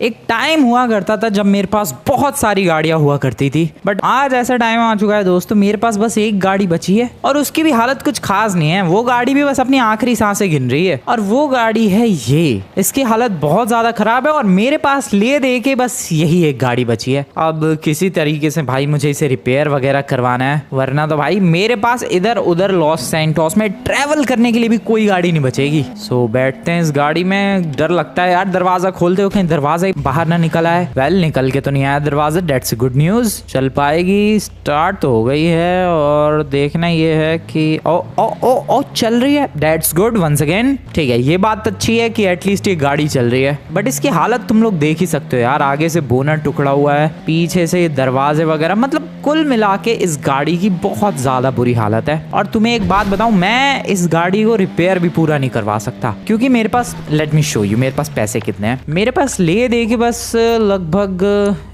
एक टाइम हुआ करता था जब मेरे पास बहुत सारी गाड़ियां हुआ करती थी, बट आज ऐसा टाइम आ चुका है दोस्तों, मेरे पास बस एक गाड़ी बची है और उसकी भी हालत कुछ खास नहीं है। वो गाड़ी भी बस अपनी आखिरी सांसें गिन रही है और वो गाड़ी है ये। इसकी हालत बहुत ज्यादा खराब है और मेरे पास ले दे के बस यही एक गाड़ी बची है। अब किसी तरीके से भाई मुझे इसे रिपेयर वगैरह करवाना है, वरना तो भाई मेरे पास इधर उधर लॉस सैंटोस में ट्रेवल करने के लिए भी कोई गाड़ी नहीं बचेगी। सो बैठते हैं इस गाड़ी में। डर लगता है यार दरवाजा खोलते हो कहीं दरवाजा बाहर ना निकल आए। वेल निकल के तो नहीं आया दरवाजा, डेट्स गुड न्यूज। चल पाएगी, स्टार्ट तो हो गई है और देखना ये है कि ओ ओ ओ ओ चल रही है, डेट्स गुड वंस अगेन। ठीक है, ये बात अच्छी है कि एटलीस्ट ये गाड़ी चल रही है, बट इसकी हालत तुम लोग देख ही सकते हो यार। आगे से बोनट टुकड़ा हुआ है, पीछे से ये दरवाजे वगैरह, मतलब कुल मिला के इस गाड़ी की बहुत ज्यादा बुरी हालत है। और तुम्हें एक बात बताऊं, मैं इस गाड़ी को रिपेयर भी पूरा नहीं करवा सकता क्योंकि मेरे पास, लेट मी शो यू मेरे पास पैसे कितने हैं। मेरे पास ले दे के बस लगभग,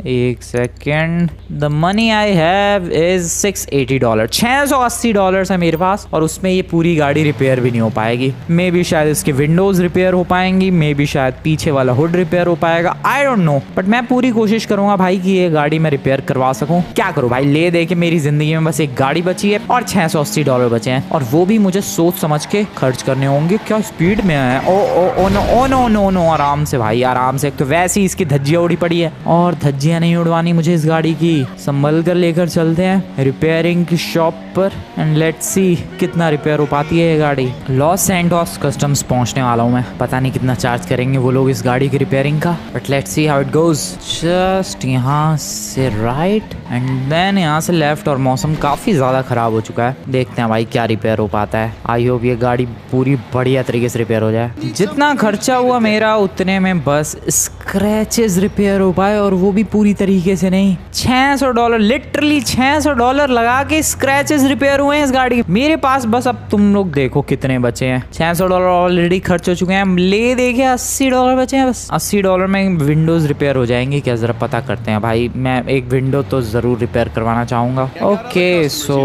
एक second, the money I have is $680, $680 है मेरे पास और उसमें ये पूरी गाड़ी रिपेयर भी नहीं हो पाएगी। मे बी शायद इसके विंडोज रिपेयर हो पाएंगी, मे बी शायद पीछे वाला हुड रिपेयर हो पाएगा, आई डोंट नो, बट मैं पूरी कोशिश करूंगा भाई कि ये गाड़ी मैं रिपेयर करवा सकूं। क्या करूं भाई, ले दे के मेरी जिंदगी में बस एक गाड़ी बची है और $680 बचे हैं और वो भी मुझे सोच समझ के खर्च करने होंगे। क्या स्पीड में है, oh oh oh no oh no no no, आराम से भाई आराम से। एक तो वैसे ही इसकी धज्जियां उड़ी पड़ी है और धज्जियां नहीं उड़वानी मुझे इस गाड़ी की। संभल कर लेकर चलते हैं रिपेयरिंग की शॉप पर एंड लेट्स सी कितना रिपेयर हो पाती है ये गाड़ी। लॉस सैंटोस कस्टम्स पहुंचने वाला हूं मैं, पता नहीं कितना चार्ज करेंगे वो लोग इस गाड़ी की रिपेयरिंग का, but let's see how it goes. Just यहाँ से राइट एंड देन यहाँ से लेफ्ट और मौसम काफी ज्यादा खराब हो चुका है। देखते हैं भाई क्या रिपेयर हो पाता है। आई होप ये गाड़ी पूरी बढ़िया तरीके से रिपेयर हो जाए। जितना खर्चा हुआ मेरा उतने में बस स्क्रैचेस रिपेयर हो पाए और वो भी पूरी तरीके से नहीं। $600, लिटरली $600 लगा के स्क्रैचेस रिपेयर हुए हैं इस गाड़ी के। मेरे पास बस अब तुम लोग देखो कितने बचे हैं। $600 ऑलरेडी खर्च हो चुके हैं, ले देखे $80 बचे हैं बस। $80 में विंडोज रिपेयर हो जाएंगे क्या, जरा पता करते हैं भाई। मैं एक विंडो तो जरूर रिपेयर करवाना चाहूंगा। ओके सो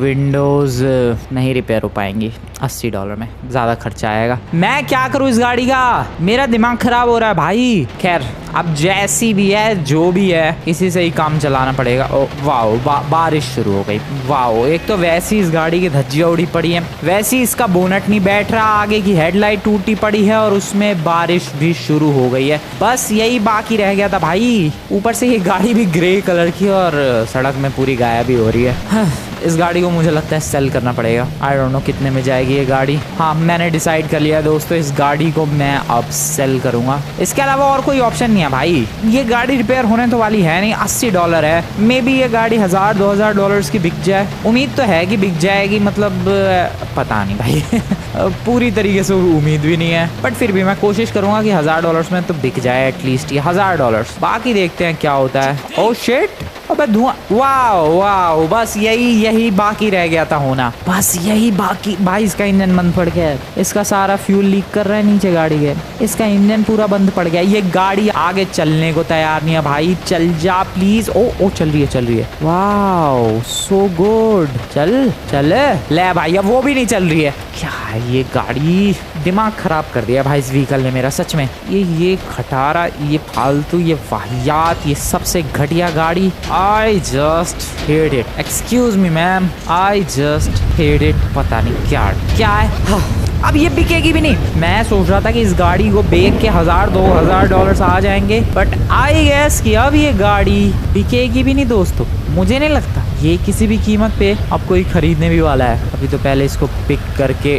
विंडोज नहीं रिपेयर हो पाएंगी $80 में, ज्यादा खर्चा आएगा। मैं क्या करूं इस गाड़ी का, मेरा दिमाग खराब हो रहा है भाई। खैर अब जैसी भी है जो भी है, इसी से ही काम चलाना पड़ेगा। ओ वाओ, बारिश शुरू हो गई। वाओ, एक तो वैसी इस गाड़ी की धज्जियां उड़ी पड़ी है, वैसी इसका बोनट नहीं बैठ रहा, आगे की हेडलाइट टूटी पड़ी है और उसमें बारिश भी शुरू हो गई है। बस यही बाकी रह गया था भाई। ऊपर से ये गाड़ी भी ग्रे कलर की और सड़क में पूरी गायब भी हो रही है। इस गाड़ी को मुझे लगता है सेल करना पड़ेगा। आई डोंट नो कितने में जाएगी ये गाड़ी। हाँ मैंने डिसाइड कर लिया दोस्तों, इस गाड़ी को मैं अब सेल करूंगा। इसके अलावा और कोई ऑप्शन नहीं है भाई। ये गाड़ी रिपेयर होने तो वाली है नहीं, $80 है। मे बी ये गाड़ी $1000-2000 की बिक जाए। उम्मीद तो है कि बिक जाएगी, मतलब पता नहीं भाई पूरी तरीके से उम्मीद भी नहीं है, बट फिर भी मैं कोशिश करूंगा कि $1000 में तो बिक जाए एटलीस्ट ये $1000। बाकी देखते हैं क्या होता है। ओह शिट, अबे धुआं, वाओ वाओ, बस यही बाकी रह गया था होना, बस यही बाकी। भाई इसका इंजन बंद पड़ गया है, इसका सारा फ्यूल लीक कर रहा है नीचे गाड़ी के, इसका इंजन पूरा बंद पड़ गया। ये गाड़ी आगे चलने को तैयार नहीं है भाई, चल जा प्लीज। ओ चल रही है। वाओ सो गुड, चल ले भाई, अब वो भी नहीं चल रही है। क्या है ये गाड़ी, दिमाग खराब कर दिया भाई इस व्हीकल ने मेरा सच में। ये खटारा, ये फालतू, ये वाहियात, ये सबसे घटिया गाड़ी। I just hate it. Excuse me ma'am, I just hate it. पता नहीं क्या है। हाँ, अब ये बिकेगी भी नहीं। मैं सोच रहा था कि इस गाड़ी को बेच के $1000-2000 आ जाएंगे, बट आई गेस कि अब ये गाड़ी बिकेगी भी नहीं दोस्तों। मुझे नहीं लगता ये किसी भी कीमत पे अब कोई खरीदने भी वाला है। अभी तो पहले इसको पिक करके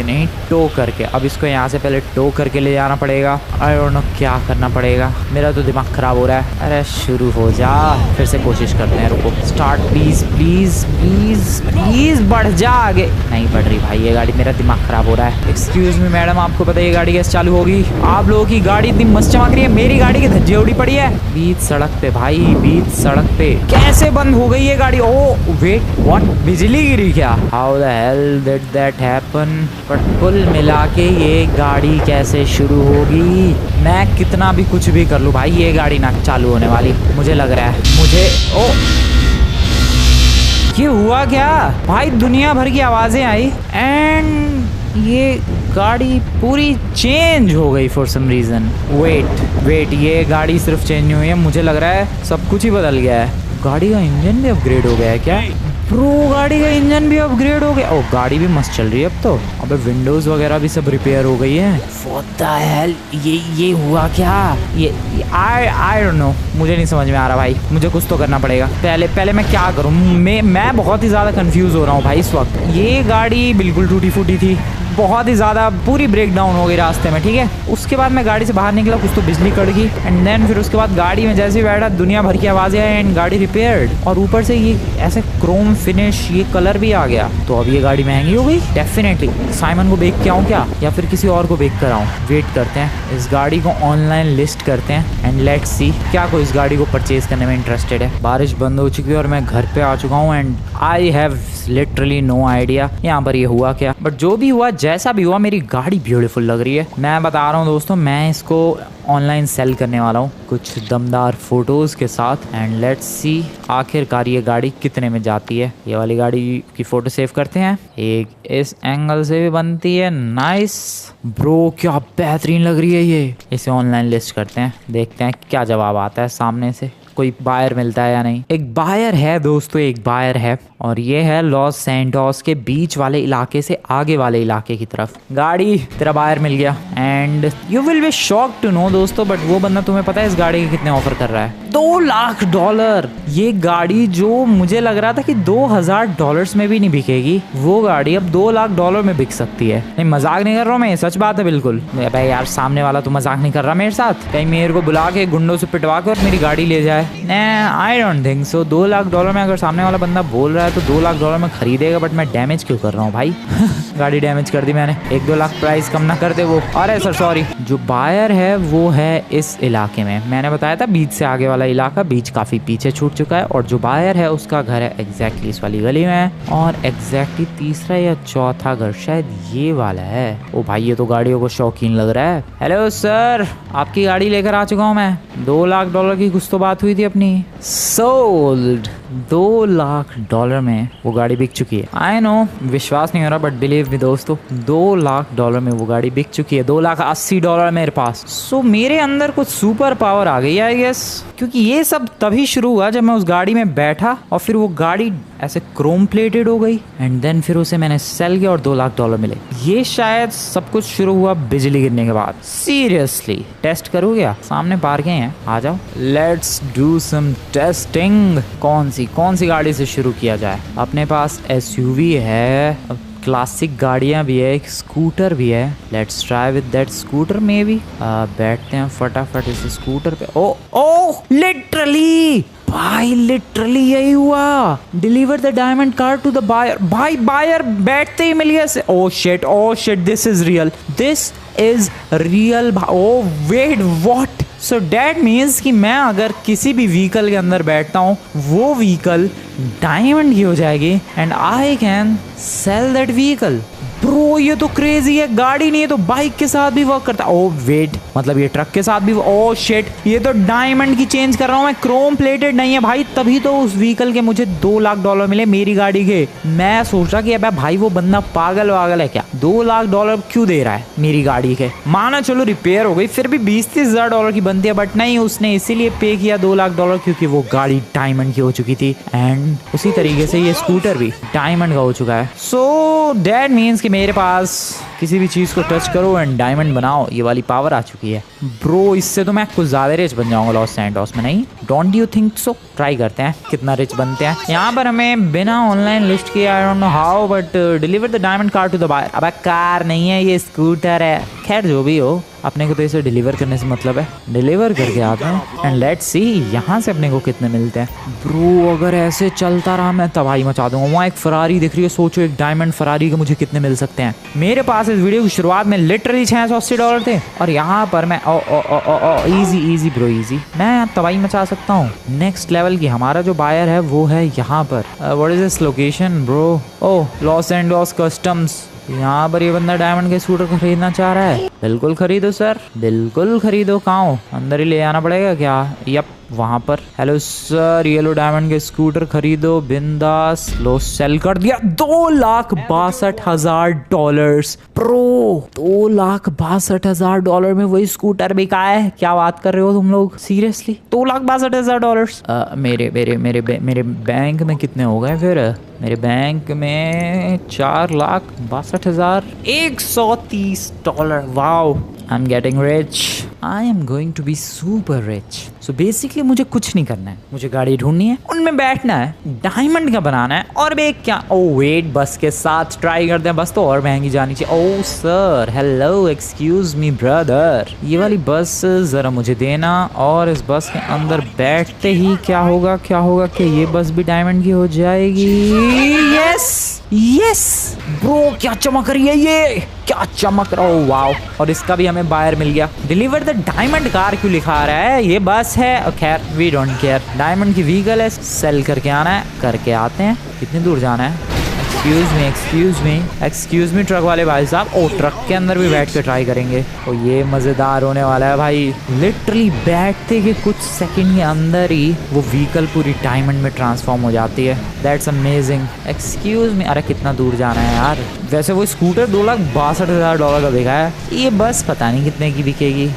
नहीं, टो करके, अब इसको यहाँ से पहले टो करके ले जाना पड़ेगा। आई डोंट नो क्या करना पड़ेगा, मेरा तो दिमाग खराब हो रहा है। अरे शुरू हो जा, फिर से कोशिश करते हैं। रुको, start please please please please, बढ़ जा आगे। नहीं बढ़ रही भाई ये गाड़ी, मेरा दिमाग खराब हो रहा है। एक्सक्यूज मी मैडम, आपको पता है ये गाड़ी कैसे चालू होगी? आप लोगों की गाड़ी इतनी मस्त चमक रही है, मेरी गाड़ी की धज्जियां उड़ी पड़ी है बीच सड़क पे भाई, बीच सड़क पे। कैसे बंद हो गई ये गाड़ी? ओ वेट, व्हाट, बिजली गिरी क्या? How the hell did that happen? But कुल मिला के ये गाड़ी कैसे शुरू होगी? मैं कितना भी कुछ भी कर लूं भाई, ये गाड़ी ना चालू होने वाली मुझे लग रहा है। मुझे ये हुआ क्या भाई? दुनिया भर की आवाजें आई एंड ये गाड़ी पूरी चेंज हो गई फॉर सम रीजन। वेट ये गाड़ी सिर्फ चेंज नहीं हुई है, मुझे लग रहा है सब कुछ ही बदल गया है। गाड़ी का इंजन भी अपग्रेड हो गया है क्या ब्रो? गाड़ी का इंजन भी अपग्रेड हो गया। ओ गाड़ी भी मस्त चल रही है अब तो। अबे विंडोज वगैरह भी सब रिपेयर हो गई है। What the hell? ये हुआ क्या? ये आई डोंट नो, मुझे नहीं समझ में आ रहा भाई। मुझे कुछ तो करना पड़ेगा। पहले मैं क्या करूँ? मैं बहुत ही ज़्यादा कंफ्यूज हो रहा हूँ भाई इस वक्त। ये गाड़ी बिल्कुल टूटी फूटी थी, बहुत ही ज़्यादा पूरी ब्रेक डाउन हो गई रास्ते में, ठीक है। उसके बाद मैं गाड़ी से बाहर निकला, कुछ तो बिजली कट गई एंड देन फिर उसके बाद गाड़ी में जैसे ही बैठा दुनिया भर की आवाज़ें आई एंड गाड़ी रिपेयर्ड। और ऊपर से ये ऐसे क्रोम फिनिश, ये कलर भी आ गया। तो अब ये गाड़ी महंगी हो गई डेफिनेटली। साइमन को बेच के आऊँ क्या, या फिर किसी और को बेच कर आऊँ? वेट करते हैं, इस गाड़ी को ऑनलाइन लिस्ट करते हैं एंड लेट्स सी क्या कोई इस गाड़ी को परचेज करने में इंटरेस्टेड है। बारिश बंद हो चुकी है और मैं घर पे आ चुका हूँ and I have literally no idea यहाँ पर ये हुआ क्या। बट जो भी हुआ, जैसा भी हुआ, मेरी गाड़ी ब्यूटीफुल लग रही है। मैं बता रहा हूँ दोस्तों, मैं इसको ऑनलाइन सेल करने वाला हूँ कुछ दमदार फोटोज़ के साथ एंड लेट्स सी आखिरकार ये गाड़ी कितने में जाती है। ये वाली गाड़ी की फ़ोटो सेव करते हैं, एक इस एंगल से भी बनती है। नाइस ब्रो, क्या बेहतरीन लग रही है ये। इसे ऑनलाइन लिस्ट करते हैं, देखते हैं क्या जवाब आता है सामने से, कोई बायर मिलता है या नहीं। एक बायर है दोस्तों, एक बायर है और ये है लॉस सैंटोस के बीच वाले इलाके से आगे वाले इलाके की तरफ। गाड़ी तेरा बायर मिल गया and you will be shock to know दोस्तों, बट वो बंदा तुम्हें पता है इस गाड़ी के कितने ऑफर कर रहा है? $2 लाख। ये गाड़ी जो मुझे लग रहा था कि $2000 में भी नहीं बिकेगी, वो गाड़ी अब $2 लाख में बिक सकती है। नहीं मजाक नहीं कर रहा हूँ मैं, सच बात है बिल्कुल। भाई यार सामने वाला तो मजाक नहीं कर रहा मेरे साथ, कहीं मेरे को बुला के गुंडों से पिटवा के और मेरी गाड़ी ले जाए? I don't think so. $2 lakh में अगर सामने वाला बंदा बोल रहा है तो $2 लाख में खरीदेगा, बट मैं डैमेज क्यों कर रहा हूँ भाई? गाड़ी डैमेज कर दी मैंने। 1-2 लाख प्राइस कम ना कर दे वो। अरे सर सॉरी। जो बायर है वो है इस इलाके में, मैंने बताया था बीच से आगे वाला इलाका, बीच काफी पीछे छूट चुका है और जो बायर है उसका घर है एग्जैक्टली इस वाली गली में है और एग्जैक्टली तीसरा या चौथा घर शायद ये वाला है। ओ भाई ये तो गाड़ियों को शौकीन लग रहा है। हेलो सर, आपकी गाड़ी लेकर आ चुका हूँ मैं। $2 लाख की कुछ तो बात हुई थी अपनी। सोल्ड। $2 लाख में वो गाड़ी बिक चुकी है। आई नो विश्वास नहीं हो रहा, बट बिलीव मी दोस्तों, $2 लाख में वो गाड़ी बिक चुकी है। $2,80,000 मेरे पास। सो मेरे अंदर कुछ सुपर पावर आ गई आई गेस, क्योंकि ये सब तभी शुरू हुआ जब मैं उस गाड़ी में बैठा और फिर वो गाड़ी ऐसे क्रोम प्लेटेड हो गई एंड देन फिर उसे मैंने सेल किया और $2 लाख मिले। ये शायद सब कुछ शुरू हुआ बिजली गिरने के बाद। सीरियसली टेस्ट करूँ क्या? सामने पार्किंग है, आ जाओ, लेट्स डू सम टेस्टिंग। कौन सी गाड़ी से शुरू किया जाए? अपने पास एसयूवी है, क्लासिक गाड़ियां भी है, एक स्कूटर भी है। Let's try with that scooter may be. बैठते हैं फटाफट इस स्कूटर पे। ओ लिटरली भाई, लिटरली यही हुआ। Deliver the diamond car to the buyer. भाई बायर बैठते ही मिल गया। Oh shit, this is real. Oh wait, what? So that means कि मैं अगर किसी भी व्हीकल के अंदर बैठता हूँ वो व्हीकल डायमंड की हो जाएगी and I can sell that vehicle. Bro ये तो क्रेजी है। गाड़ी नहीं है तो बाइक के साथ भी वर्क करता है। ओ वेट, मतलब ये ट्रक के साथ भी। ओ शिट, ये तो डायमंड की चेंज कर रहा हूँ मैं, क्रोम प्लेटेड नहीं है भाई। तभी तो उस व्हीकल के मुझे $2 लाख मिले मेरी गाड़ी के। मैं सोच रहा कि अब भाई वो बंदा पागल वागल है क्या, $2 लाख क्यों दे रहा है मेरी गाड़ी के? माना चलो रिपेयर हो गई, फिर भी $20-30 हज़ार की बनती है, बट नहीं, उसने इसीलिए पे किया $2 लाख क्योंकि वो गाड़ी डायमंड की हो चुकी थी एंड उसी तरीके से ये स्कूटर भी डायमंड का हो चुका है। सो दैट मीन्स मेरे पास किसी भी चीज़ को टच करो एंड डायमंड बनाओ, ये वाली पावर आ चुकी है। ब्रो इससे तो मैं कुछ ज़्यादा रिच बन जाऊंगा लॉस सैंटोस में, नहीं? Don't you think so? Try करते हैं कितना रिच बनते हैं। यहाँ पर हमें बिना ऑनलाइन लिस्ट किए, I don't know how, but deliver the diamond car to the buyer. अब कार नहीं है, ये स्कूटर है। खैर जो भी हो, अपने को तो इसे डिलीवर करने से मतलब है। डिलीवर करके आते हैं एंड लेट्स सी यहाँ से अपने को कितने मिलते हैं। ब्रो अगर ऐसे चलता रहा मैं तबाही मचा दूंगा। वहाँ एक फरारी दिख रही है, सोचो एक डायमंड फरारी के मुझे कितने मिल सकते हैं। मेरे पास इस वीडियो की शुरुआत में लिटरली $680 थे और यहाँ पर मैं इजी ब्रो इजी, मैं यहाँ तबाही मचा सकता हूँ। नेक्स्ट लेवल की हमारा जो बायर है वो है यहाँ पर। What is this location bro? Oh Los Angeles customs. यहाँ पर ये बंदा डायमंड के स्कूटर को खरीदना चाह रहा है। बिल्कुल खरीदो सर, बिल्कुल खरीदो। कहाँ हो? अंदर ही ले आना पड़ेगा क्या? यप, वहां पर। हेलो सर, येलो डायमंड के स्कूटर खरीदो, बिंदास। लो, सेल कर दिया। $2,62,000 प्रो। $2,62,000 में वही स्कूटर बिका है? क्या बात कर रहे हो तुम लोग? सीरियसली $2,62,000? मेरे मेरे मेरे मेरे बैंक में कितने हो गए फिर? मेरे बैंक में $4,62,130। Wow, I am getting rich. I am going to be super rich. So basically मुझे कुछ नहीं करना है, मुझे गाड़ी ढूंढनी है, उनमें बैठना है, डायमंड का बनाना है, और भी क्या। ओ वेट, बस के साथ ट्राई करते हैं। बस तो और महंगी जानी चाहिए। Oh sir, hello, excuse me brother, ये वाली बस जरा मुझे देना। और इस बस के अंदर बैठते ही क्या होगा कि ये बस भी डायमंड की हो जाएगी। यस यस ब्रो, क्या चमक रही है ये, क्या चमक रहा हो। वाओ, और इसका भी हमें बायर मिल गया। डिलीवर द डायमंड कार क्यों लिखा रहा है? ये बस है, खैर वी डोंट केयर। डायमंड की व्हीकल है, सेल करके आना है, करके आते हैं। कितनी दूर जाना है? एक्सक्यूज मी ट्रक वाले भाई साहब। ओ, ट्रक के अंदर भी बैठ के ट्राई करेंगे। ओ, ये मज़ेदार होने वाला है भाई। लिटरली बैठते के कुछ सेकंड के अंदर ही वो व्हीकल पूरी डायमंड में ट्रांसफॉर्म हो जाती है। That's amazing. एक्सक्यूज मी, अरे कितना दूर जाना है यार? वैसे वो स्कूटर $2,62,000 का बिका है, ये बस पता नहीं कितने की बिकेगी।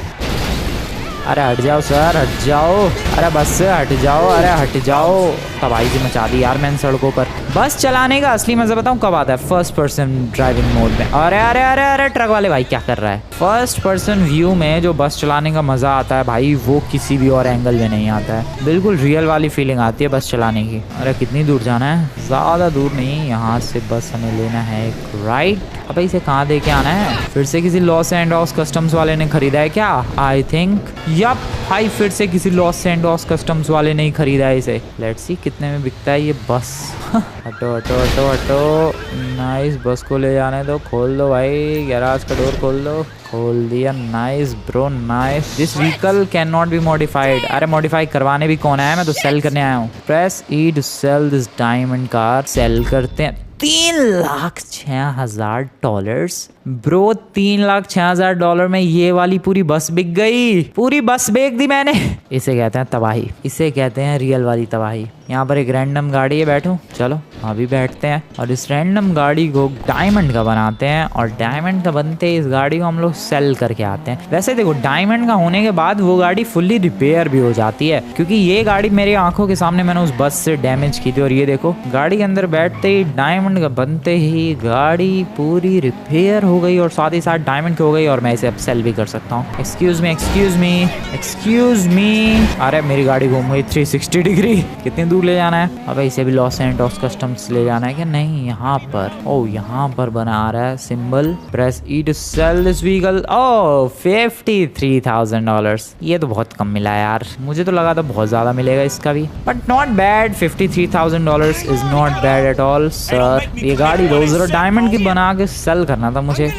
अरे हट जाओ सर, हट जाओ। अरे बस से हट जाओ, अरे हट जाओ। तबाही से मचा दी यार मैंने सड़कों पर। बस चलाने का असली मजा बताऊं कब आता है? फर्स्ट पर्सन ड्राइविंग मोड में। अरे अरे अरे अरे, ट्रक वाले भाई क्या कर रहा है? फर्स्ट पर्सन व्यू में जो बस चलाने का मजा आता है भाई, वो किसी भी और एंगल में नहीं आता है। बिल्कुल रियल वाली फीलिंग आती है बस चलाने की। अरे कितनी दूर जाना है? ज्यादा दूर नहीं, यहाँ से बस हमें लेना है एक राइट। अब इसे कहाँ दे के आना है? फिर से किसी लॉस एंजल्स कस्टम्स वाले ने खरीदा है क्या? आई थिंक यप भाई, फिर से किसी लॉस एंजल्स कस्टम्स वाले ने ही खरीदा है इसे। लेट्स सी कितने में बिकता है ये बस। हटो हटो हटो हटो। नाइस, बस को ले जाने दो। खोल दो भाई, गैराज का डोर खोल दो। खोल दिया। Nice bro, nice. This vehicle can not be modified. अरे मॉडिफाई करवाने भी कौन आया? मैं तो सेल करने आया हूँ। Press E to sell this diamond car. Sell करते हैं। $3,06,000 ब्रो, $3,06,000 में ये वाली पूरी बस बिक गई। पूरी बस बेच दी मैंने। इसे कहते हैं तबाही, इसे कहते हैं रियल वाली तबाही। यहाँ पर एक रैंडम गाड़ी है, बैठो। चलो अभी बैठते हैं और इस रैंडम गाड़ी को डायमंड का बनाते हैं, और डायमंड का बनते ही इस गाड़ी को हम लोग सेल करके आते हैं। वैसे देखो, डायमंड का होने के बाद वो गाड़ी फुल्ली रिपेयर भी हो जाती है, क्योंकि ये गाड़ी मेरी आंखों के सामने मैंने उस बस से डैमेज की थी। और ये देखो, गाड़ी के अंदर बैठते ही डायमंड का बनते ही गाड़ी पूरी रिपेयर हो गई, और साथ ही साथ डायमंड की हो गई, और मैं इसे अब सेल भी कर सकता हूँ। Excuse me excuse me excuse me. अरे मेरी गाड़ी घूम गई 360 डिग्री। कितनी दूर ले जाना है? अब इसे भी लॉस एंजल्स कस्टम्स ले जाना है क्या? नहीं, यहाँ पर। ओ, यहाँ पर बना आ रहा है symbol. Press E to sell this vehicle. Oh, $53,000। ये तो बहुत कम मिला यार, मुझे तो लगा था बहुत ज्यादा मिलेगा इसका भी, but not bad. $53,000 is not bad at all sir. ये गाड़ी दो जरा, डायमंड की बना के सेल करना था मुझे।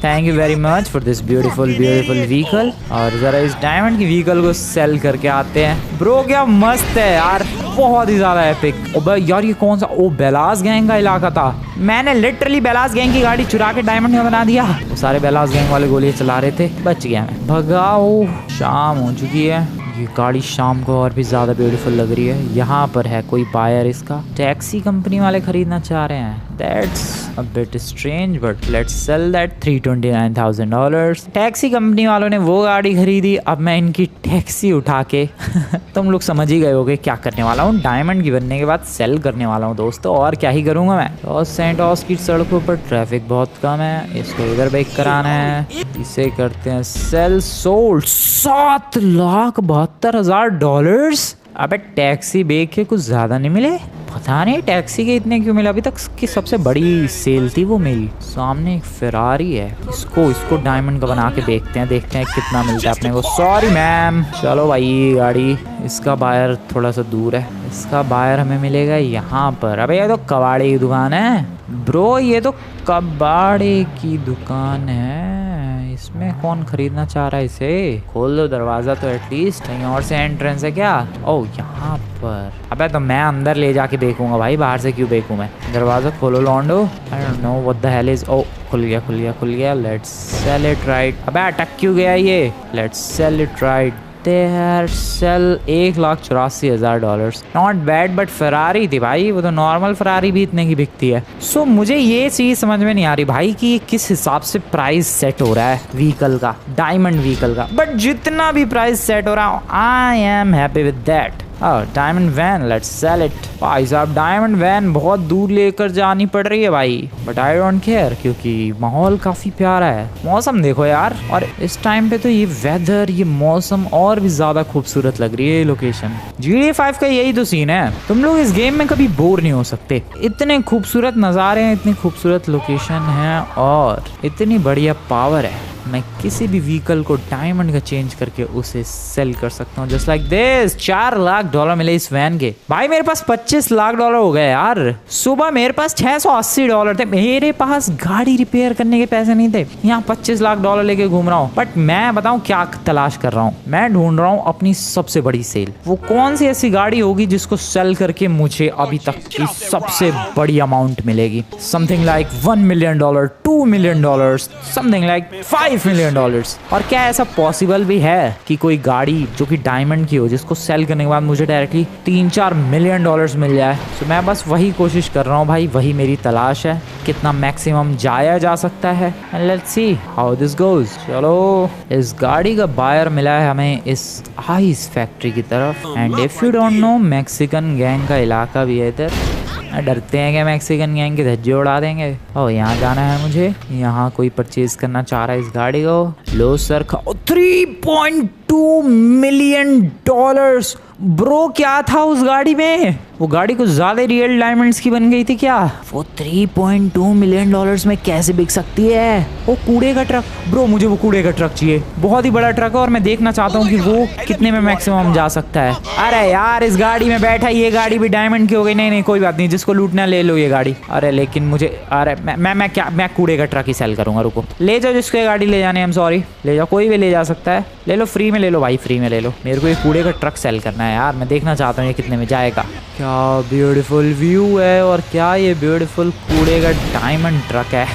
Thank you very much for this beautiful vehicle. और जरा इस डायमंड की व्हीकल को सेल करके आते हैं। ब्रो क्या मस्त है यार, बहुत ही ज्यादा एपिक। ओ यार, ये कौन सा? ओ, बेलास गैंग का इलाका था। मैंने लिटरली बेलास गैंग की गाड़ी चुरा के डायमंड में बना दिया। वो सारे बेलास गैंग वाले गोलियां चला रहे थे, बच गया मैं। भगाओ, शाम हो चुकी है। ये गाड़ी शाम को और भी ज्यादा ब्यूटीफुल लग रही है। यहाँ पर है कोई बायर इसका। टैक्सी कंपनी वाले खरीदना चाह रहे हैं। That's a bit strange, but let's sell that $329,000। Taxi company वालों ने वो गाड़ी खरीदी, अब मैं इनकी टैक्सी उठा के तुम लोग समझ ही गए होगे क्या करने वाला हूँ। डायमंड की बनने के बाद सेल करने वाला हूँ दोस्तों, और क्या ही करूँगा मैं। लॉस सैंटोस की सड़कों पर ट्रैफिक बहुत कम है, इसको इधर बेक कराना है। इसे करते हैं सेल। सोल्ड $7,72,000। अबे टैक्सी बेच के कुछ ज्यादा नहीं मिले? पता नहीं टैक्सी के इतने क्यों मिले। अभी तक की सबसे बड़ी सेल थी वो मेरी। सामने एक फेरारी है, इसको डायमंड का बना के देखते हैं कितना मिलता है अपने को। Sorry ma'am. चलो भाई, ये गाड़ी, इसका बायर थोड़ा सा दूर है, इसका बायर हमें मिलेगा यहाँ पर। अबे ये तो कबाड़े की दुकान है ब्रो, ये तो कबाड़े की दुकान है। इसमें कौन खरीदना चाह रहा है इसे? खोल दो दरवाजा तो एटलीस्ट। कहीं और से एंट्रेंस है क्या? ओह, यहाँ पर। अबे तो मैं अंदर ले जाके देखूंगा भाई, बाहर से क्यों देखूं मैं? दरवाजा खोलो लॉन्डो। I don't know what the hell is. Oh, खुल गया खुल गया खुल गया। Let's sell it right. अबे अटक क्यों गया ये? Let's sell it right there. Sell $1,84,000। Not bad, but Ferrari थी भाई, वो तो नॉर्मल फरारी भी इतने की बिकती है। सो मुझे ये चीज समझ में नहीं आ रही भाई कि किस हिसाब से प्राइस सेट हो रहा है व्हीकल का, डायमंड व्हीकल का। बट जितना भी प्राइस सेट हो रहा, I am happy with that. Diamond van, let's sell it. भाई साहब डायमंड वैन बहुत दूर लेकर जानी पड़ रही है भाई, बट आई डोंट केयर क्योंकि माहौल काफी प्यारा है। मौसम देखो यार, और इस टाइम पे तो ये वेदर, ये मौसम और भी ज्यादा खूबसूरत लग रही है ये लोकेशन। GTA 5 का यही तो सीन है, तुम लोग इस गेम में कभी बोर नहीं हो सकते। इतने खूबसूरत नज़ारे हैं, इतनी खूबसूरत लोकेशन है और इतनी बढ़िया पावर है। मैं किसी भी व्हीकल को डायमंड का चेंज करके उसे सेल कर सकता हूँ जस्ट लाइक दिस। $4 लाख मिले इस वैन के। भाई मेरे पास $25 लाख हो गए यार। सुबह मेरे पास $680 थे। मेरे पास गाड़ी रिपेयर करने के पैसे नहीं थे, यहाँ $25 लाख लेके घूम रहा हूँ। बट मैं बताऊँ क्या तलाश कर रहा हूँ, मैं ढूंढ रहा हूँ अपनी सबसे बड़ी सेल। वो कौन सी ऐसी गाड़ी होगी जिसको सेल करके मुझे अभी तक की सबसे बड़ी अमाउंट मिलेगी। Something like $1 million, $2 million, something like $5 million. और क्या ऐसा पॉसिबल भी है कि कोई गाड़ी जो कि डायमंड की हो जिसको सेल करने के बाद मुझे डायरेक्टली $3-4 मिलियन मिल जाए। तो मैं बस वही कोशिश कर रहा हूँ भाई, वही मेरी तलाश है, कितना मैक्सिमम जाया जा सकता है। Let's see how this goes. चलो, इस गाड़ी का बायर मिला है हमें इस आइस फैक्ट्री की तरफ। And if you don't know, Mexican gang का इलाका भी है इधर। डरते हैं कि मैक्सिकन गैंग के धज्जे उड़ा देंगे। और यहाँ जाना है मुझे, यहाँ कोई परचेज करना चाह रहा है इस गाड़ी को। लो सर, 3.2 मिलियन डॉलर्स। ब्रो क्या था उस गाड़ी में? वो गाड़ी कुछ ज्यादा रियल डायमंड्स की बन गई थी क्या? वो $3.2 मिलियन में कैसे बिक सकती है? वो कूड़े का ट्रक। ब्रो मुझे वो कूड़े का ट्रक चाहिए, बहुत ही बड़ा ट्रक है और मैं देखना चाहता हूँ कि वो कितने में मैक्सिमम जा सकता है। अरे यार इस गाड़ी में बैठा, ये गाड़ी भी डायमंड की हो गई। नहीं नहीं कोई बात नहीं, जिसको लूटना ले लो ये गाड़ी। अरे लेकिन मुझे, अरे मैं कूड़े का ट्रक ही सेल करूंगा। रुको, ले जाओ जिसको ये गाड़ी ले जाने, आई एम सॉरी, ले जाओ, कोई भी ले जा सकता है। ले लो, फ्री में ले लो भाई, फ्री में ले लो। मेरे को ये कूड़े का ट्रक सेल करना है यार, मैं देखना चाहता हूँ ये कितने में जाएगा। क्या ब्यूटीफुल व्यू है, और क्या ये ब्यूटीफुल कूड़े का डायमंड ट्रक है।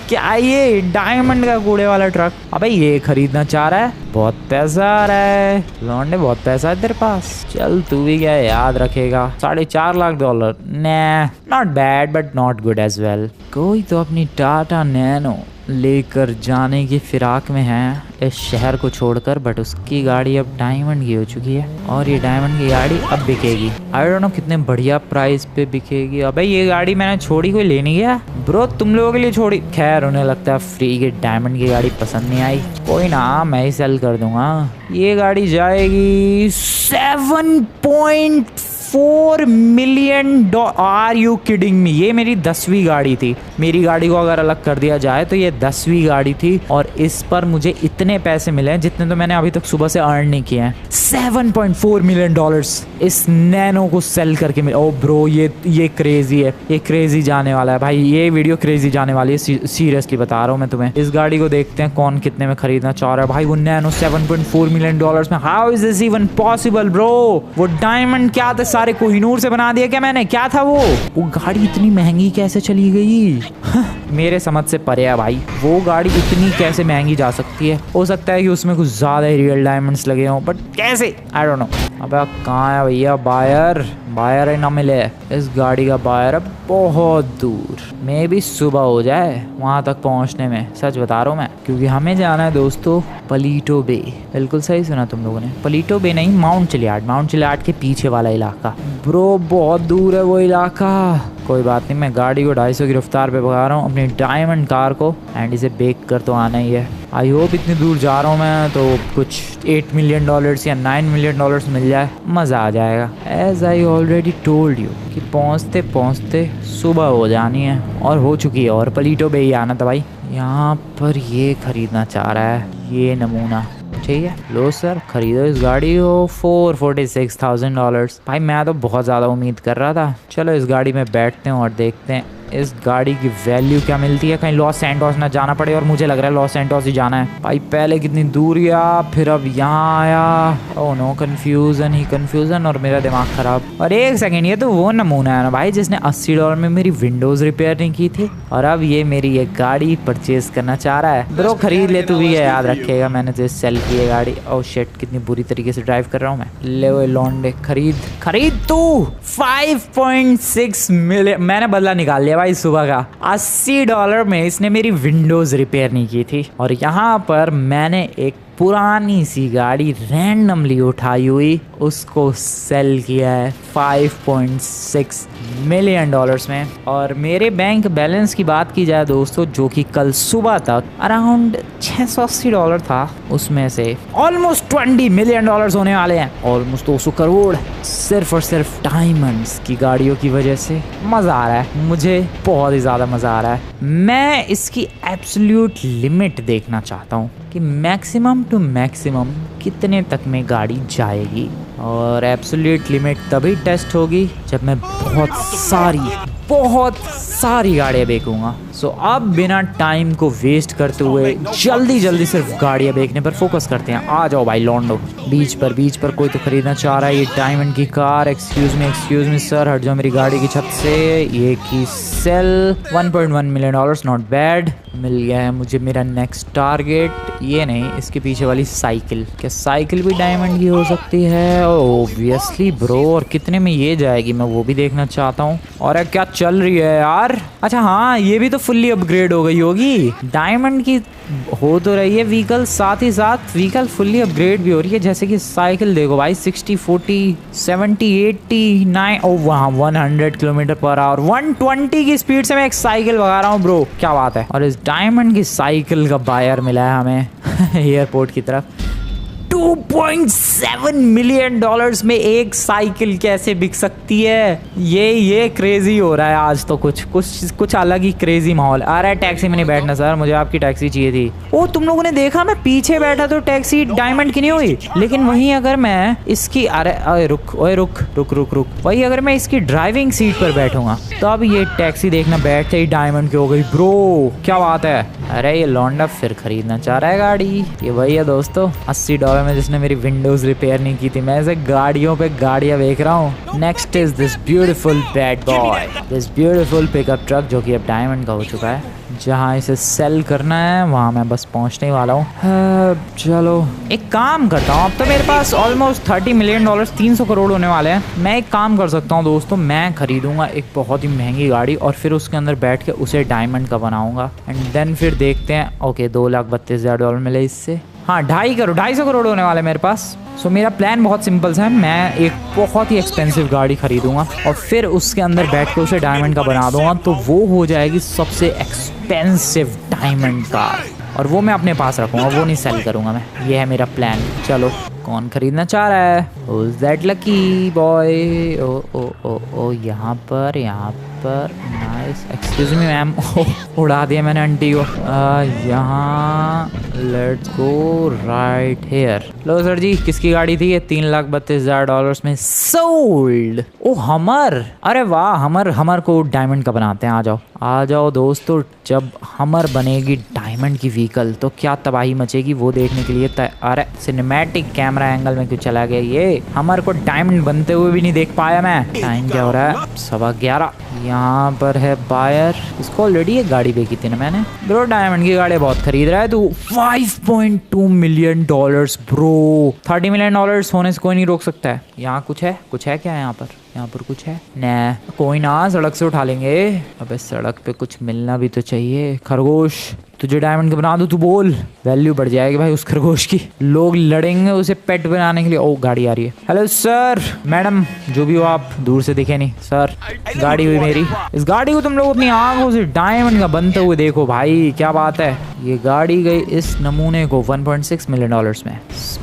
क्या ये डायमंड का कूड़े वाला ट्रक? अबे ये खरीदना चाह रहा है, बहुत पैसा आ रहा है लौंडे, बहुत पैसा है तेरे पास। चल तू भी क्या याद रखेगा, $4.5 lakh. Not bad but not good as well. कोई तो अपनी टाटा नैनो लेकर जाने की फिराक में है इस शहर को छोड़कर, बट उसकी गाड़ी अब डायमंड की हो चुकी है और ये डायमंड की गाड़ी अब बिकेगी। आई डोंट नो कितने बढ़िया प्राइस पे बिकेगी। अबे ये गाड़ी मैंने छोड़ी, कोई लेने गया? ब्रो तुम लोगों के लिए छोड़ी। खैर उन्हें लगता है फ्री की डायमंड की गाड़ी पसंद नहीं आई, कोई ना, मैं ही सेल कर दूंगा। ये गाड़ी जाएगी 7.4 million. Are you kidding me? ये मेरी 10वीं गाड़ी थी। मेरी गाड़ी को अगर अलग कर दिया जाए तो ये 10वीं गाड़ी थी और इस पर मुझे इतने पैसे मिले हैं जितने तो मैंने अभी तक सुबह से अर्न नहीं किए हैं। $7.4 मिलियन इस नैनो को सेल करके मिले। ओ ब्रो ये क्रेजी है, ये क्रेजी जाने वाला है भाई, ये वीडियो क्रेजी जाने वाली है, सीरियसली बता रहा हूँ मैं तुम्हें। इस गाड़ी को देखते हैं कौन कितने में खरीदना चाह रहा है भाई। वो नैनो $7.4 मिलियन में, how is this even possible bro? वो डायमंड क्या था, सारे कोहिनूर से बना दिया क्या मैंने? क्या था वो गाड़ी इतनी महंगी कैसे चली गई? मेरे समझ से परे है भाई, वो गाड़ी इतनी कैसे महंगी जा सकती है? हो सकता है कि उसमें कुछ ज्यादा ही रियल डायमंड्स लगे हों, बट कैसे? आई डोंट नो। अबे कहाँ है भैया बायर? बायर ही ना मिले इस गाड़ी का। बायर अब बहुत दूर, मे भी सुबह हो जाए वहां तक पहुंचने में, सच बता रहा हूँ मैं, क्योंकि हमें जाना है दोस्तों पलीटो बे। बिल्कुल सही सुना तुम लोगों ने, पलीटो बे नहीं, माउंट चिलियाड। माउंट चिलियाड के पीछे वाला इलाका। ब्रो बहुत दूर है वो इलाका। कोई बात नहीं, मैं गाड़ी को 250 की रफ्तार पे भगा रहा हूँ अपनी डायमंड कार को, एंड इसे बेक कर तो आना ही है। आई होप इतनी दूर जा रहा हूँ मैं तो कुछ $8 मिलियन या $9 मिलियन मिल जाए, मज़ा आ जाएगा। As I already told you कि पहुँचते पहुँचते सुबह हो जानी है, और हो चुकी है। और पलीटो बे ही आना था भाई। यहाँ पर ये खरीदना चाह रहा है ये नमूना, ठीक है लो सर खरीदो इस गाड़ी को $446,000। भाई मैं तो बहुत ज़्यादा उम्मीद कर रहा था। चलो इस गाड़ी में बैठते हैं और देखते हैं इस गाड़ी की वैल्यू क्या मिलती है, कहीं लॉस सैंटोस ना जाना पड़े, और मुझे लग रहा है लॉस सैंटोस ही जाना है भाई। पहले कितनी दूर गया, फिर अब यहाँ आया। ओह नो, कंफ्यूजन ही कंफ्यूजन, और मेरा दिमाग खराब। और एक सेकेंड, ये तो वो नमूना है ना भाई जिसने $80 में मेरी विंडोज रिपेयर नहीं की थी, और अब ये मेरी ये गाड़ी परचेज करना चाह रहा है। ब्रो खरीद ले तू भी, है याद रखेगा मैंने तो सेल की है गाड़ी। ओह शिट, कितनी बुरी तरीके से ड्राइव कर रहा हूँ मैं। ले वो लॉन्डे, खरीद तू। 5.6 मिलियन मैंने बदला निकाल लिया भाई सुबह का। $80 में इसने मेरी विंडोज रिपेयर नहीं की थी, और यहाँ पर मैंने एक पुरानी सी गाड़ी रैंडमली उठाई हुई उसको सेल किया है 5.6 मिलियन डॉलर्स में। और मेरे बैंक बैलेंस की बात की जाए दोस्तों, जो कि कल सुबह तक अराउंड $680 था, उसमें से ऑलमोस्ट $20 मिलियन होने वाले हैं, ऑलमोस्ट 200 करोड़ सिर्फ और सिर्फ डायमंड्स की गाड़ियों की वजह से। मज़ा आ रहा है, मुझे बहुत ही ज़्यादा मज़ा आ रहा है। मैं इसकी एब्सोल्यूट लिमिट देखना चाहता हूँ कि मैक्सिमम टू मैक्सिमम कितने तक में गाड़ी जाएगी, और एब्सोल्यूट लिमिट तभी टेस्ट होगी जब मैं बहुत सारी गाड़ियाँ बेचूंगा। सो अब बिना टाइम को वेस्ट करते हुए जल्दी सिर्फ गाड़ियाँ बेचने पर फोकस करते हैं। आ जाओ भाई लॉन्डो, बीच पर कोई तो खरीदना चाह रहा है ये डायमंड की कार। एक्सक्यूज मी सर, हट जाओ मेरी गाड़ी की छत से। ये की sell 1.1 million dollars, not bad. मिल गया है मुझे मेरा नेक्स्ट टारगेट। ये नहीं, इसके पीछे वाली साइकिल। क्या साइकिल भी डायमंड की हो सकती है? ओब्वियसली ब्रो, और कितने में ये जाएगी मैं वो भी देखना चाहता हूँ। और क्या चल रही है यार? अच्छा हाँ, ये भी तो फुल्ली अपग्रेड हो गई होगी। डायमंड की हो तो रही है व्हीकल, साथ ही साथ व्हीकल फुल्ली अपग्रेड भी हो रही है। जैसे कि साइकिल देखो भाई, 60, 40, 70, 80, 9, ओ वहाँ 100 किलोमीटर पर आवर, 120 की स्पीड से मैं एक साइकिल भगा रहा हूँ ब्रो, क्या बात है। और इस डायमंड की साइकिल का बायर मिला है हमें एयरपोर्ट की तरफ। 2.7 मिलियन डॉलर्स में एक साइकिल कैसे बिक सकती है? ये क्रेजी हो रहा है आज तो। कुछ अलग ही क्रेजी माहौल। आ रहा है, टैक्सी में नहीं बैठना सर, मुझे आपकी टैक्सी चाहिए थी। ओ तुम लोगों ने देखा मैं पीछे बैठा तो टैक्सी डायमंड की नहीं हुई, लेकिन वहीं अगर मैं इसकी रुक वही अगर मैं इसकी ड्राइविंग सीट पर बैठूंगा तो अब ये टैक्सी देखना बैठते ही डायमंड की हो गई ब्रो, क्या बात है। अरे ये लौंडा फिर खरीदना चाह रहा है गाड़ी। ये वही है दोस्तों, $80 में जिसने मेरी विंडोज रिपेयर नहीं की थी। मैं ऐसे गाड़ियों पे गाड़ियां बेच रहा हूँ। Next is this beautiful bad boy, this beautiful pickup truck, जो कि अब डायमंड का हो चुका है। जहाँ इसे सेल करना है वहाँ मैं बस पहुँचने ही वाला हूँ। चलो एक काम करता हूँ, अब तो मेरे पास ऑलमोस्ट $30 मिलियन 300 करोड़ होने वाले हैं। मैं एक काम कर सकता हूँ दोस्तों, मैं खरीदूंगा एक बहुत ही महंगी गाड़ी और फिर उसके अंदर बैठ के उसे डायमंड का बनाऊंगा, एंड देन फिर देखते हैं। ओके, $2,32,000 मिले इससे। हाँ, 250 करोड़ होने वाले मेरे पास। सो मेरा प्लान बहुत सिंपल सा है, मैं एक बहुत ही एक्सपेंसिव गाड़ी खरीदूंगा और फिर उसके अंदर बैठ के उसे डायमंड का बना दूंगा, तो वो हो जाएगी सबसे एक्सपेंसिव डायमंड कार, और वो मैं अपने पास रखूंगा, वो नहीं सेल करूंगा मैं। ये है मेरा प्लान। चलो कौन खरीदना चाह रहा है? Who's that lucky boy? ओ यहाँ पर नाइस। एक्सक्यूज मी मैम, उड़ा दिया मैंने आंटी को। यहाँ लेट्स गो राइट हेयर। लो सर जी, किसकी गाड़ी थी ये? $3,32,000 में सोल्ड। ओ हमर, अरे वाह, हमर को डायमंड का बनाते हैं। आ जाओ दोस्तों, जब हमर बनेगी डायमंड की व्हीकल तो क्या तबाही मचेगी वो देखने के लिए। अरे सिनेमैटिक कैमरा एंगल में क्यों चला गया ये? हमर को डायमंड बनते हुए भी नहीं देख पाया मैं। टाइम क्या हो रहा है? 11:15। यहाँ पर है बायर, इसको ऑलरेडी एक गाड़ी बेची थी ना मैंने। ब्रो डायमंड की गाड़ी बहुत खरीद रहा है तू। $5.2 मिलियन ब्रो, $30 मिलियन होने से कोई नहीं रोक सकता है। यहाँ कुछ है क्या? यहाँ पर कुछ है ना? कोई ना, सड़क से उठा लेंगे। अबे सड़क पे कुछ मिलना भी तो चाहिए। खरगोश, तुझे डायमंड का बना दूं, तू बोल, वैल्यू बढ़ जाएगी भाई उस खरगोश की। लोग लड़ेंगे उसे पेट बनाने के लिए। ओ गाड़ी आ रही है। हेलो सर, मैडम, जो भी हो आप, दूर से दिखे नहीं सर। गाड़ी हुई मेरी। इस गाड़ी को तुम लोग अपनी आंखों से डायमंड का बनते हुए देखो भाई, क्या बात है। ये गाड़ी गई इस नमूने को $1.6 मिलियन में।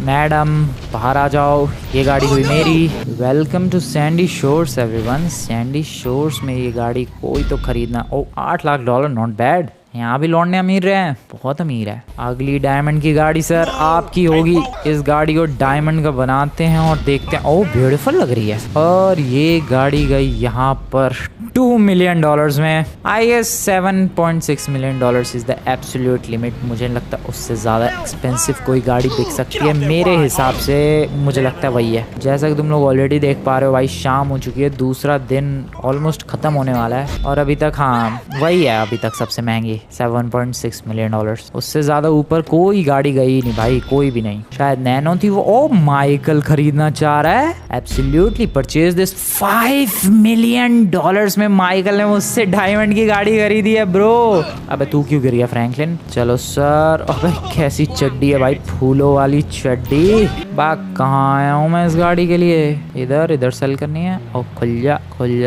मैडम बाहर आ जाओ, ये गाड़ी हुई मेरी। Welcome to Sandy Shores everyone. Sandy Shores में ये गाड़ी कोई तो खरीदना। Oh $8 lakh, not bad. यहाँ भी लौटने अमीर रहे हैं, बहुत अमीर है। अगली डायमंड की गाड़ी सर आपकी होगी। इस गाड़ी को डायमंड का बनाते हैं और देखते हैं। ओह ब्यूटीफुल लग रही है। और ये गाड़ी गई यहाँ पर $2 मिलियन में। I guess $7.6 million is the absolute limit. मुझे नहीं लगता उससे ज़्यादा एक्सपेंसिव कोई गाड़ी बिक सकती है। मेरे हिसाब से मुझे लगता है वही है। जैसा कि तुम लोग ऑलरेडी देख पा रहे हो भाई, शाम हो चुकी है, दूसरा दिन ऑलमोस्ट ख़त्म होने वाला है और अभी तक हाँ वही है अभी तक सबसे महंगी $7.6 मिलियन। उससे ज़्यादा ऊपर कोई गाड़ी गई नहीं भाई, कोई भी नहीं। शायद नैनो थी वो। ओ माइकल खरीदना चाह रहा है। Absolutely purchase this. $5 मिलियन में माइकल ने मुझसे डायमंड की गाड़ी खरीदी है ब्रो। अबे तू क्यों गिर गया फ्रैंकलिन? चलो सर। अबे कैसी चड्डी है भाई, फूलों वाली चड्डी। बाग कहाँ आया हूँ मैं इस गाड़ी के लिए? इधर सेल करनी है। और खुल जा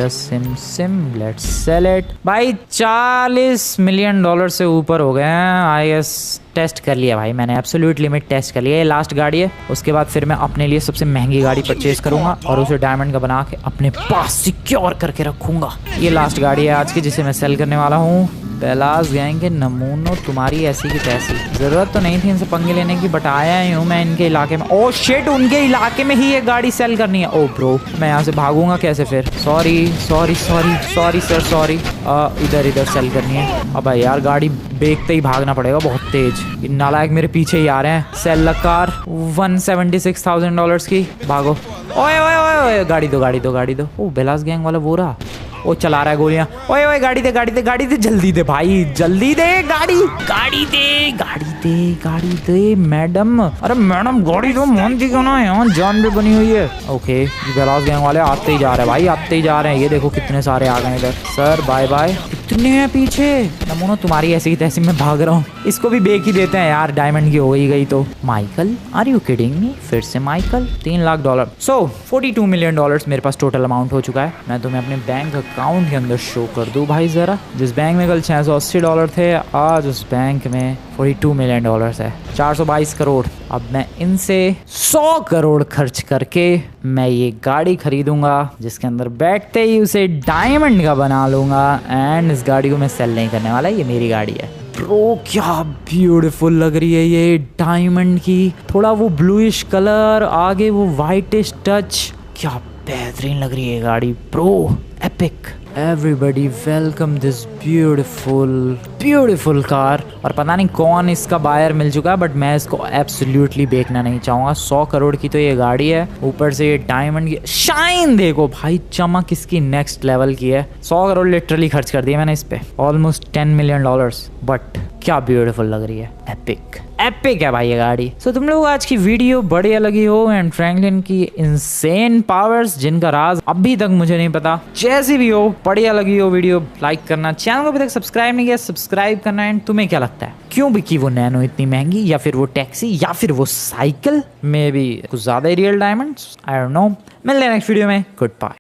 सिम लेट्स सेल इट भाई। $40 मिलियन से ऊपर हो गए हैं। आई गेस टेस्ट कर लिया भाई मैंने, एब्सोल्यूट लिमिट टेस्ट कर लिया। ये लास्ट गाड़ी है, उसके बाद फिर मैं अपने लिए सबसे महंगी गाड़ी परचेज करूंगा और उसे डायमंड का बना के अपने पास सिक्योर करके रखूंगा। ये लास्ट गाड़ी है आज की जिसे मैं सेल करने वाला हूँ। बेलास गैंग के नमूनों तुम्हारी ऐसी की तैसी। जरूरत तो नहीं थी इनसे पंगे लेने की, बट आया ही हूँ मैं इनके इलाके में। ओह शिट, उनके इलाके में ही ये गाड़ी सेल करनी है। ओह ब्रो, मैं यहाँ से भागूंगा कैसे फिर? Sorry sir sorry. इधर सेल करनी है। अब यार गाड़ी देखते ही भागना पड़ेगा बहुत तेज। नालायक मेरे पीछे ही आ रहे हैं। Cell the car. $176,000 की। भागो। ओए गाड़ी दो। ओह बेलास गैंग वाला वो रहा। वो चला रहा है गोलियां। ओए गाड़ी दे जल्दी दे भाई, जल्दी दे गाड़ी दे मैडम। अरे मैडम गाड़ी तो मानती क्यों ना, यहाँ जान भी बनी हुई है। ओके बेलास गैंग वाले आते ही जा रहे हैं। ये देखो कितने सारे आ गए इधर। Sir bye bye. कितने हैं पीछे? नमूनो तुम्हारी ऐसी की तैसी। मैं भाग रहा हूँ। इसको भी बेच ही देते हैं यार, डायमंड की हो ही गई तो। माइकल आर यू किडिंग मी? फिर से माइकल। $3 लाख। सो $42 मिलियन मेरे पास टोटल अमाउंट हो चुका है। मैं तुम्हें अपने बैंक अकाउंट के अंदर शो कर दूं भाई जरा। जिस बैंक में कल $680 थे, आज उस बैंक में $42 मिलियन है। 422 करोड़। अब मैं इनसे 100 करोड़ खर्च करके मैं ये गाड़ी खरीदूंगा, जिसके अंदर बैठते ही उसे डायमंड का बना लूंगा। एंड इस गाड़ी को मैं सेल नहीं करने वाला, ये मेरी गाड़ी है। ब्रो क्या ब्यूटीफुल लग रही है ये डायमंड की। थोड़ा वो ब्लूइश कलर, आगे वो वाइटिश टच। क्या बेहतरीन लग रही है गाड़ी bro. Epic. Everybody welcome this beautiful car. और पता नहीं कौन इसका बायर मिल चुका है, बट मैं इसको एब्सोल्युटली बेचना नहीं चाहूँगा। 100 करोड़ की तो ये गाड़ी है, ऊपर से ये डायमंड की शाइन देखो भाई, चमक इसकी नेक्स्ट लेवल की है। 100 करोड़ लिटरली खर्च कर दिए मैंने इस पे, ऑलमोस्ट $10 मिलियन। बट क्या ब्यूटीफुल लग रही है, एपिक है भाई ये गाड़ी। सो तुम लोग आज की वीडियो बढ़िया लगी हो, एंड फ्रैंकलिन की इनसेन पावर्स जिनका राज अभी तक मुझे नहीं पता, जैसी भी हो बढ़िया लगी हो वीडियो, लाइक करना। चैनल को अभी तक सब्सक्राइब नहीं किया, सब्सक्राइब करना। एंड तुम्हें क्या लगता है क्यों बिकी वो नैनो इतनी महंगी, या फिर वो टैक्सी, या फिर वो साइकिल, मे बी कुछ ज्यादा ही real diamonds? I don't know. मिलते हैं नेक्स्ट वीडियो में। Good bye.